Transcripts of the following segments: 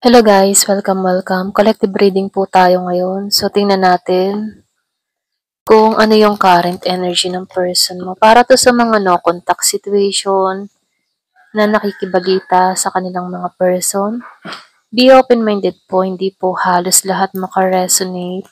Hello guys, welcome. Collective reading po tayo ngayon. So tingnan natin kung ano yung current energy ng person mo. Para to sa mga no contact situation na nakikibagita sa kanilang mga person. Be open-minded po, hindi po halos lahat makaresonate.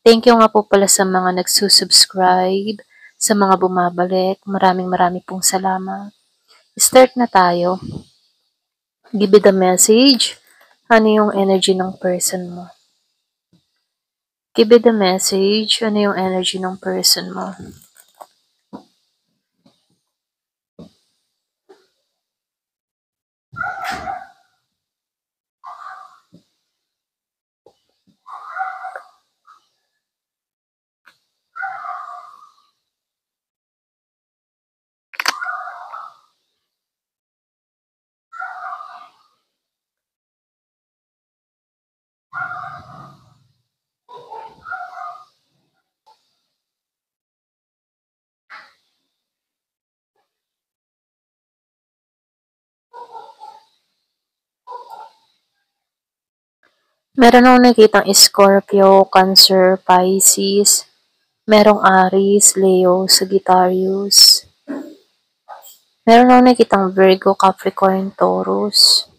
Thank you nga po pala sa mga nagsusubscribe, sa mga bumabalik. Maraming pong salamat. Start na tayo. Give it a message. Ano yung energy ng person mo? Give it a message. Ano yung energy ng person mo? Meron akong nakitang Scorpio, Cancer, Pisces. Merong Aries, Leo, Sagittarius. Meron akong nakitang Virgo, Capricorn, Taurus.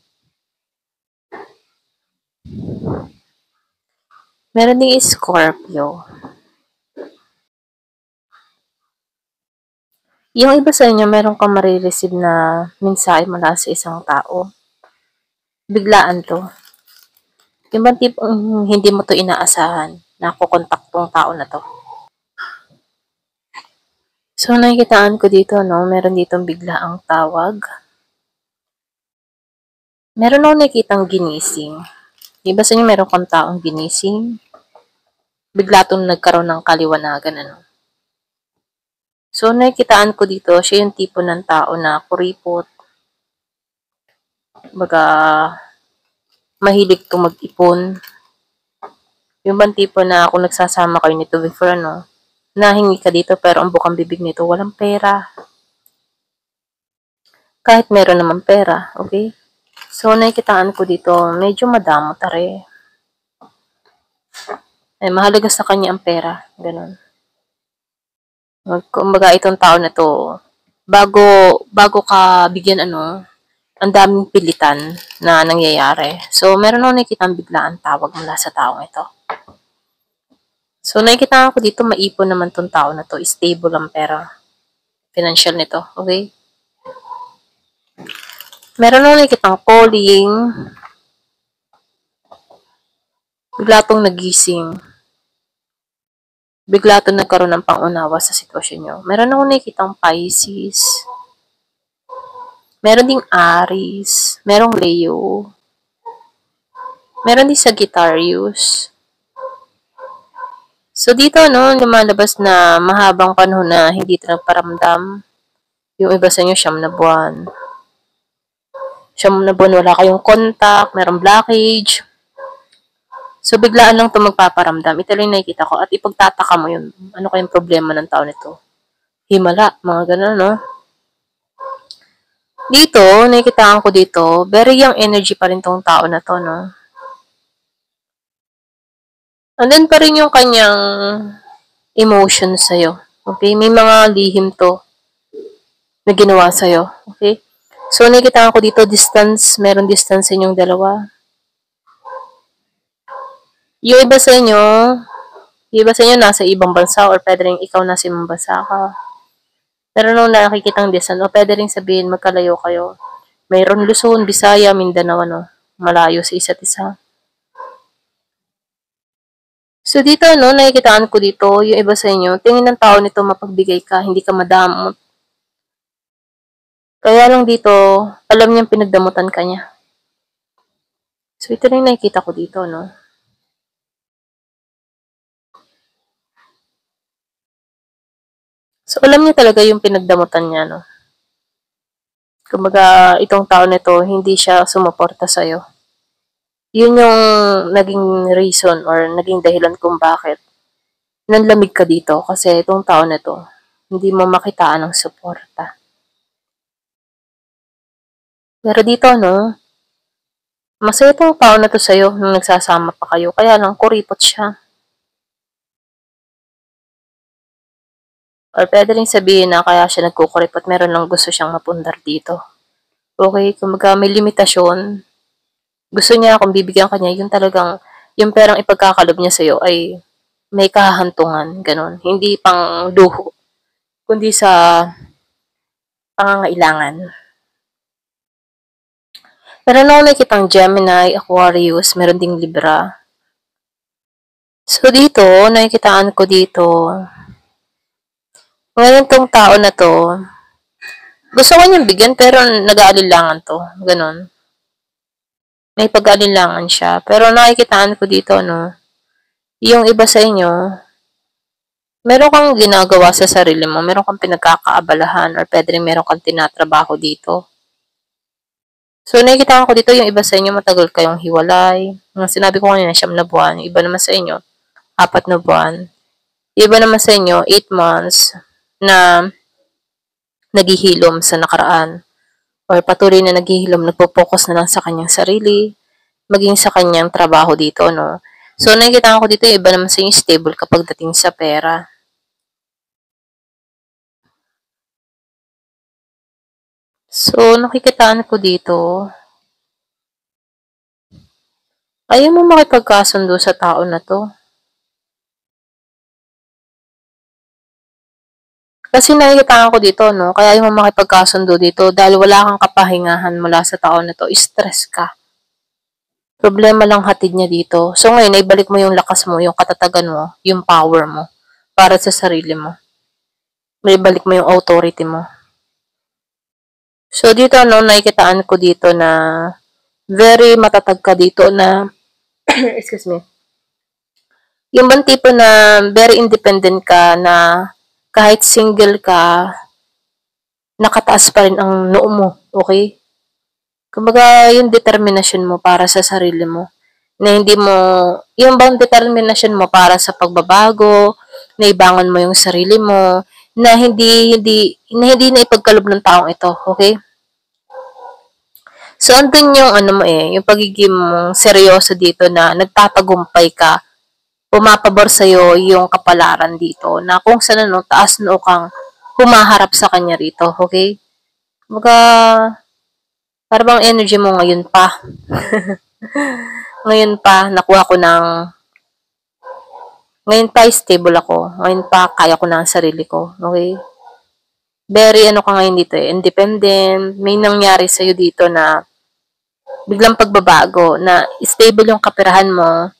Meron ding Scorpio. Yung iba sa inyo, meron kang marireceive na mensahe mula sa isang tao. Biglaan to. Yung bang tipong hindi mo to inaasahan na kukontak tong tao na to. So, nakikitaan ko dito, no? Meron ditong biglaang tawag. Meron akong nakikitang ginising. Iba sa inyo, meron kang taong ginising. Bigla itong nagkaroon ng kaliwanagan, ano? So, nakikitaan ko dito, siya yung tipo ng tao na kuripot. Baga, mahilig itong mag-ipon. Yung bang tipo na kung nagsasama kayo nito before, ano, nahingi ka dito pero ang bukang bibig nito, walang pera. Kahit meron naman pera, okay? So, nakikitaan ko dito, medyo madamot tare. Mahalaga sa kanya ang pera. Ganun. Kumbaga, itong tao na to, bago ka bigyan, ang daming pilitan na nangyayari. So, meron akong nakikitang biglaan tawag mula sa taong ito. So, nakikita ko dito, maipon naman tong tao na to. Stable ang pera. Financial nito. Okay? Meron akong nakikitang calling. Bigla tong nagising. Bigla itong nagkaroon ng pangunawa sa sitwasyon nyo. Meron akong nakikitang Pisces. Meron ding Aries. Merong Leo. Meron din Sagittarius. So, dito, lumalabas na mahabang panahon na hindi ito nagparamdam. Yung iba sa inyo, 9 na buwan. 9 na buwan, wala kayong contact, merong blockage. So, biglaan lang ito magpaparamdam. Ito lang nakikita ko. At ipagtataka mo yun. Ano kayong problema ng tao nito? Himala, mga ganun, no? Dito, nakikitaan ko dito, very young energy pa rin tong tao na to, no? Andun pa rin yung kanyang emotions sa'yo. Okay? May mga lihim to na ginawa sa'yo. Okay? So, nakikitaan ko dito, distance. Meron distance sa inyong dalawa. Yung iba sa inyo nasa ibang bansa or pwede rin ikaw nasa ibang bansa ka. Meron nung nakikitang distance o pwede rin sabihin magkalayo kayo. Mayroon Luzon, Bisaya, Mindanao, malayo sa isa't isa. So dito, nakikitaan ko dito, yung iba sa inyo, tingin ng tao nito mapagbigay ka, hindi ka madamot. Kaya lang dito, alam niyang pinagdamutan ka niya. So ito rin nakikita ko dito, no? So alam niya talaga yung pinagdamutan niya, no? Kumbaga, itong tao nito, hindi siya sumuporta sa'yo. Yun yung naging reason or naging dahilan kung bakit nanlamig ka dito. Kasi itong tao nito, hindi mo makitaan ng suporta. Pero dito, Masaya tong tao na to sa'yo nung nagsasama pa kayo. Kaya lang, kuripot siya. Or pwede rin sabihin na kaya siya nagkukuripot, meron lang gusto siyang mapundar dito. Okay, kumbaga may limitasyon. Gusto niya kung bibigyan ka niya, yung talagang, yung perang ipagkakalob niya sa'yo ay may kahantungan, ganun. Hindi pang luho, kundi sa pangangailangan. Meron ako nakikitang Gemini, Aquarius, meron ding Libra. So dito, nakikitaan ko dito, ngayon tong tao na to, gusto ko niyang bigyan pero nag-aalinlangan to. Ganon. May pag-aalinlangan siya. Pero nakikitaan ko dito, no, yung iba sa inyo, meron kang ginagawa sa sarili mo, meron kang pinagkakaabalahan or pwede rin meron kang tinatrabaho dito. So, nakikitaan ko dito yung iba sa inyo, matagal kayong hiwalay. Yung sinabi ko kanina, 9 na buwan. Yung iba naman sa inyo, 4 na buwan. Yung iba naman sa inyo, 8 months na naghihilom sa nakaraan. Or patuloy na naghihilom, nagpo-focus na lang sa kanyang sarili, maging sa kanyang trabaho dito, no? So, nakikita ko dito, yung iba naman sa inyo stable kapag dating sa pera. So, nakikitaan ko dito, ayaw mo makipagkasundo sa tao na to. Kasi nakikitaan ko dito, no, kaya ayaw mo makipagkasundo dito dahil wala kang kapahingahan mula sa tao na to, stress ka. Problema lang hatid niya dito. So, ngayon, naibalik mo yung lakas mo, yung katatagan mo, yung power mo para sa sarili mo. Naibalik mo yung authority mo. So, dito, no, nakikitaan ko dito na very matatag ka dito na, excuse me, yung bang tipo na very independent ka na kahit single ka, nakataas pa rin ang noo mo, okay? Kumbaga, yung determination mo para sa sarili mo, na hindi mo, yung bang determination mo para sa pagbabago, na ibangon mo yung sarili mo, na hindi na ipagkalob ng taong ito, okay? So, andun yung ano mo yung pagiging seryoso dito na nagtatagumpay ka, pumapabor sa'yo yung kapalaran dito, na kung saan ano, taas noo kang humaharap sa kanya rito, okay? Mga, para bang energy mo ngayon pa. Ngayon pa, nakuha ko ng, ngayon pa stable ako, ngayon pa kaya ko na ang sarili ko, okay? Very ano ka ngayon dito independent, may nangyari sa'yo dito na biglang pagbabago, na stable yung kaperahan mo,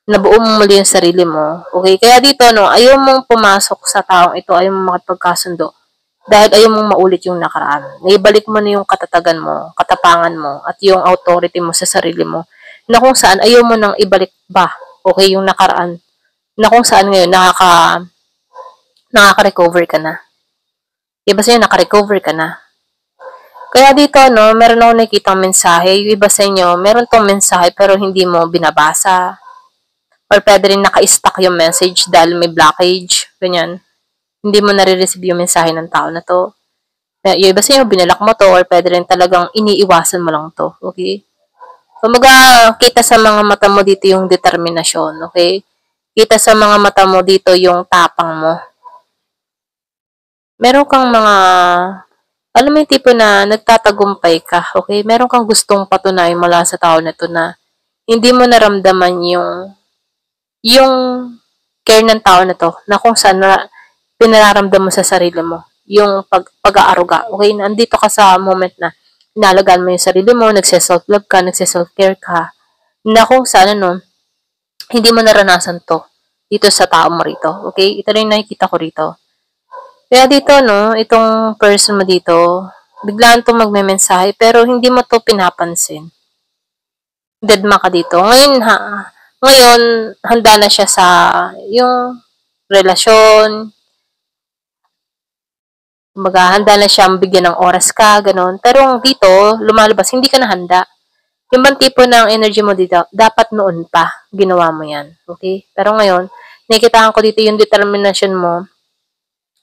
nabuo mo muli yung sarili mo. Okay? Kaya dito, no, ayaw mong pumasok sa taong ito, ayaw mong makipagkasundo, dahil ayaw mong maulit yung nakaraan. Naibalik mo na yung katatagan mo, katapangan mo, at yung authority mo sa sarili mo, na kung saan ayaw mo nang ibalik ba, okay, yung nakaraan, na kung saan ngayon nakaka-recover ka na. Iba sa'yo, naka-recover ka na. Kaya dito, no, meron ako nakikitang mensahe. Yung iba sa inyo, meron tong mensahe pero hindi mo binabasa. Or pwede rin naka-stuck yung message dahil may blockage. Ganyan. Hindi mo nare-receive yung mensahe ng tao na to. Yung iba sa inyo, binalak mo to or pwede rin talagang iniiwasan mo lang to. Okay? Kumaga, kita sa mga mata mo dito yung determinasyon. Okay? Kita sa mga mata mo dito yung tapang mo. Meron kang mga, alam mo yung tipo na nagtatagumpay ka, okay? Meron kang gustong patunayan mula sa tao na to na hindi mo naramdaman yung care ng tao na to, na kung saan na pinararamdam mo sa sarili mo, yung pag-aaruga, okay? Nandito ka sa moment na inalagaan mo yung sarili mo, nagse-self-love ka, nagse-self-care ka, na kung saan ano, hindi mo naranasan to dito sa tao mo rito, okay? Ito rin nakikita ko rito. Kaya dito, no, itong person mo dito, biglaan itong magme-mensahe, pero hindi mo to pinapansin. Deadma ka dito. Ngayon, handa na siya sa yung relasyon, kumbaga, handa na siyang bigyan ng oras ka, ganun. Pero dito, lumalabas, hindi ka na handa. Yung bang tipo ng energy mo dito, dapat noon pa, ginawa mo yan. Okay? Pero ngayon, nakikitaan ko dito yung determination mo,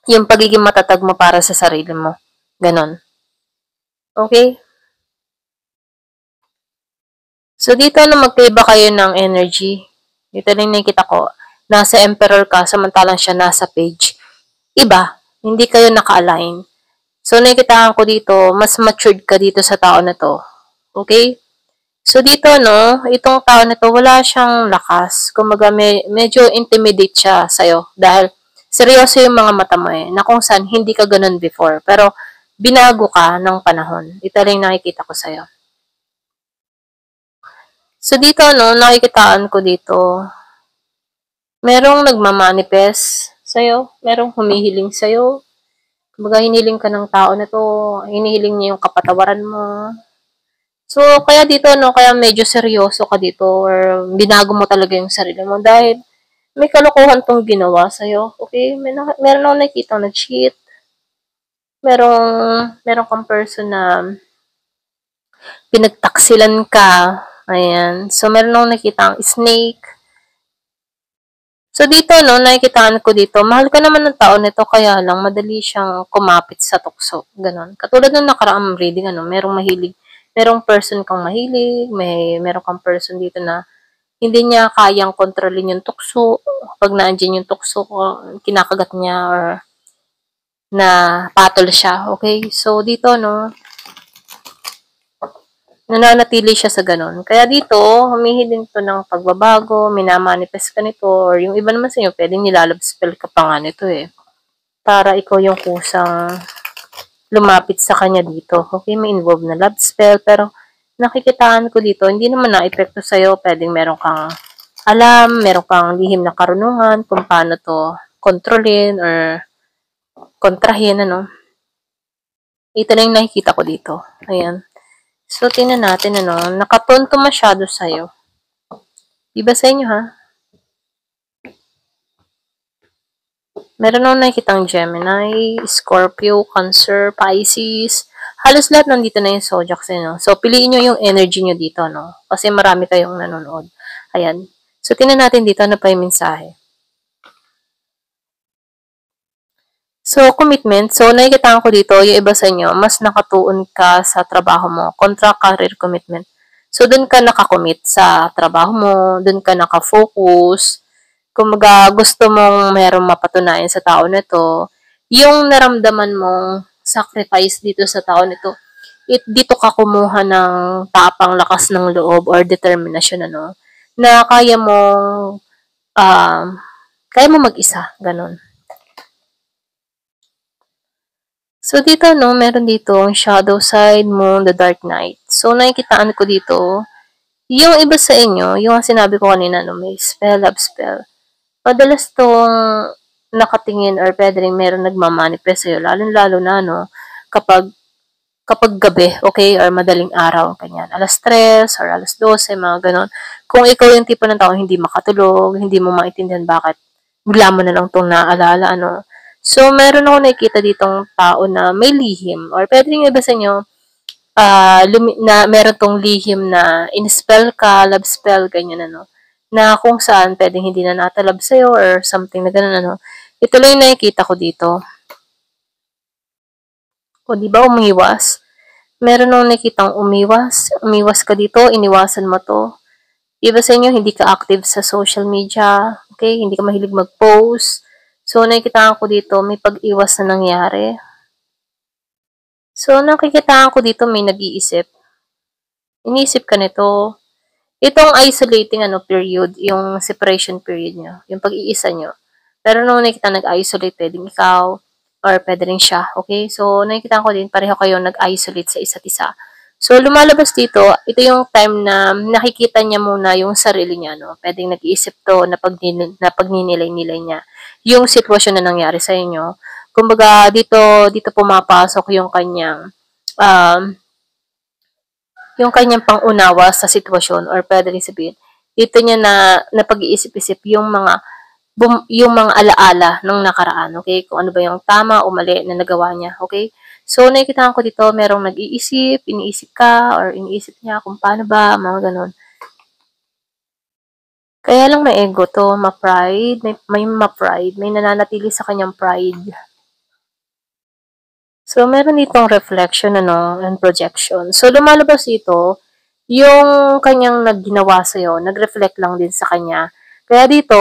yung pagiging matatag mo para sa sarili mo. Ganon. Okay? So, dito na magkaiba kayo ng energy. Dito lang nakikita ko. Nasa Emperor ka, samantalang siya nasa Page. Iba. Hindi kayo naka-align. So, nakikitaan ko dito, mas matured ka dito sa tao na to. Okay? So, dito, no, itong tao na to, wala siyang lakas. Kumbaga, medyo intimidate siya sa'yo. Dahil, seryoso yung mga mata mo na kung saan hindi ka ganun before. Pero, binago ka ng panahon. Ito lang nakikita ko sa'yo. So, dito, no, nakikitaan ko dito, merong nagmamanifest sa'yo, merong humihiling sa'yo. Kumbaga, hiniling ka ng tao na to, hinihiling niya yung kapatawaran mo. So, kaya dito, no, kaya medyo seryoso ka dito or binago mo talaga yung sarili mo dahil may kalokohan tong ginawa sa'yo. Okay? Meron akong nakikita na cheat. Merong kang person na pinagtaksilan ka. Ayan. So, meron akong nakikita ang snake. So, dito, no, nakikitaan ko dito, mahal ka naman ng tao nito, kaya lang, madali siyang kumapit sa tukso. Ganon. Katulad ng nakaraang reading, ano, merong person kang mahilig, meron kang person dito na hindi niya kayang kontrolin yung tukso. Pag naandyan yung tukso, kinakagat niya or na patol siya. Okay? So, dito, no, nananatili siya sa ganun. Kaya dito, humihiling to ng pagbabago, minamanifest ka nito, or yung iba naman sa inyo, pwedeng nilalab spell ka pa nga nito para ikaw yung kusang lumapit sa kanya dito. Okay, may involved na love spell, pero nakikitaan ko dito, hindi naman na-epekto sa'yo, pwedeng meron kang alam, meron kang lihim na karunungan kung paano to kontrolin or kontrahin, ano. Ito na yung nakikita ko dito. Ayan. So, tingnan natin, ano, nakatonto masyado sa'yo. Iba sa inyo, ha? Meron akong nakikitang Gemini, Scorpio, Cancer, Pisces. Halos lahat nandito na yung zodiac sa inyo. So, piliin nyo yung energy nyo dito, no? Kasi marami kayong nanonood. Ayan. So, tingnan natin dito, ano pa yung mensahe. So, commitment. So, nakikita ko dito, yung iba sa inyo, mas nakatuon ka sa trabaho mo. Contract, career, commitment. So, dun ka nakakommit sa trabaho mo, dun ka nakafocus. Kumbaga, gusto mong merong mapatunayan sa tao na to. Yung naramdaman mong sacrifice dito sa tao nito, dito ka kumuha ng tapang, lakas ng loob or determination, ano, na um, kaya mo mag-isa, ganun. So, dito, no, meron dito ang shadow side, moon, the dark night. So, nakikitaan ko dito, yung iba sa inyo, yung sinabi ko kanina, no, may spell, love spell. Madalas tong nakatingin or pwede rin meron nagmamanifest sa'yo, lalo-lalo na, no, kapag gabi, okay, or madaling araw, kanyan, 3:00 or 12:00, mga ganon. Kung ikaw yung tipo ng tao hindi makatulog, hindi mo maintindihan bakit bigla mo na lang itong naaalala, ano. So, meron ako nakikita ditong tao na may lihim or pwede rin iba sa inyo, na meron tong lihim na in-spell ka, love spell, ganyan, ano, na kung saan pwedeng hindi na natalab sa'yo or something na ganun, ano. Ito lang yung nakikita ko dito. O, di ba, umiwas? Meron akong nakikitang umiwas ka dito, iniwasan mo to. Iba sa inyo, hindi ka active sa social media, okay? Hindi ka mahilig mag-post. So, nakikita ko dito, may pag-iwas na nangyari. So, nakikita ko dito, may nag-iisip. Inisip ka nito. Itong isolating period, yung separation period nyo, yung pag-iisa nyo. Pero nung nakikita nag-isolate, pwedeng ikaw, or pwede rin siya, okay? So, nakikita ko din, pareho kayo nag-isolate sa isa't isa. So, lumalabas dito, ito yung time na nakikita niya muna yung sarili niya, no? Pwedeng nag-iisip to na pagninilay-nilay niya yung sitwasyon na nangyari sa inyo. Kumbaga, dito pumapasok yung kanyang pangunawa sa sitwasyon or pwede rin sabihin, dito niya na pag-iisip-isip yung mga alaala ng nakaraan, okay? Kung ano ba yung tama o mali na nagawa niya, okay? So, nakikita ko dito, merong nag-iisip, iniisip ka, or iniisip niya kung paano ba, mga ganun. Kaya lang may ego to, ma-pride, may nananatili sa kanyang pride. So, meron ditong reflection, and projection. So, lumalabas dito, yung kanyang nagginawa sa'yo, nag-reflect lang din sa kanya. Kaya dito,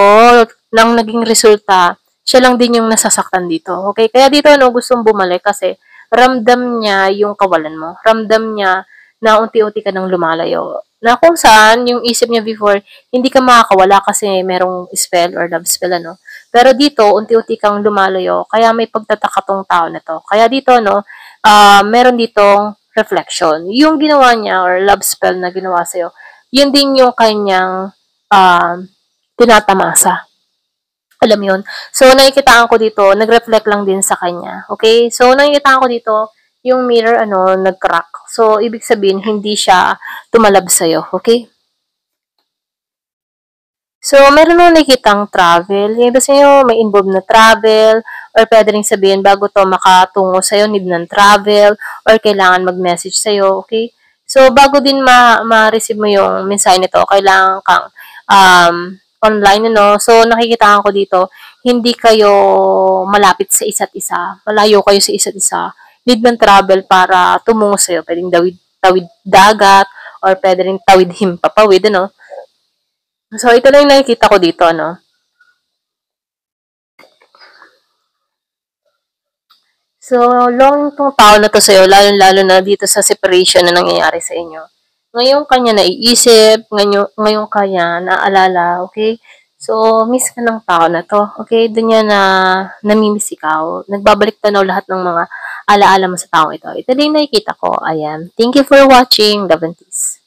nang naging resulta, siya lang din yung nasasaktan dito. Okay? Kaya dito, gustong bumalik kasi ramdam niya yung kawalan mo. Ramdam niya na unti-unti ka nang lumalayo. Na kung saan, yung isip niya before, hindi ka makakawala kasi merong spell or love spell, Pero dito, unti-unti kang lumalayo, kaya may pagtataka tong tao na to. Kaya dito, meron ditong reflection. Yung ginawa niya or love spell na ginawa sa'yo, yun din yung kanyang tinatamasa. Alam mo yun? So, nakikitaan ko dito, nag-reflect lang din sa kanya. Okay? So, nakikitaan ko dito, yung mirror, nag-crack. So, ibig sabihin, hindi siya tumalab sa'yo. Okay? So, meron mo nakikitang travel. Yung iba sa'yo, may involved na travel, or pwede rin sabihin, bago to makatungo sa'yo, need ng travel, or kailangan mag-message sa'yo, okay? So, bago din ma-receive mo yung mensahe nito, kailangan kang online, So, nakikita ko dito, hindi kayo malapit sa isa't isa. Malayo kayo sa isa't isa. Need ng travel para tumungo sa'yo. Pwedeng tawid dagat, or pwede rin tawid himpapawid, So, ito lang yung nakikita ko dito, So, long tong tao na to sa'yo, lalo-lalo na dito sa separation na nangyayari sa inyo. Ngayon kanya naiisip, ngayon kanya naalala, okay? So, miss ka ng tao na to, okay? Doon niya na namimiss ikaw. Nagbabalik tanaw lahat ng mga alaala mo sa taong ito. Ito din nakikita ko. Ayan. Thank you for watching. Love and peace.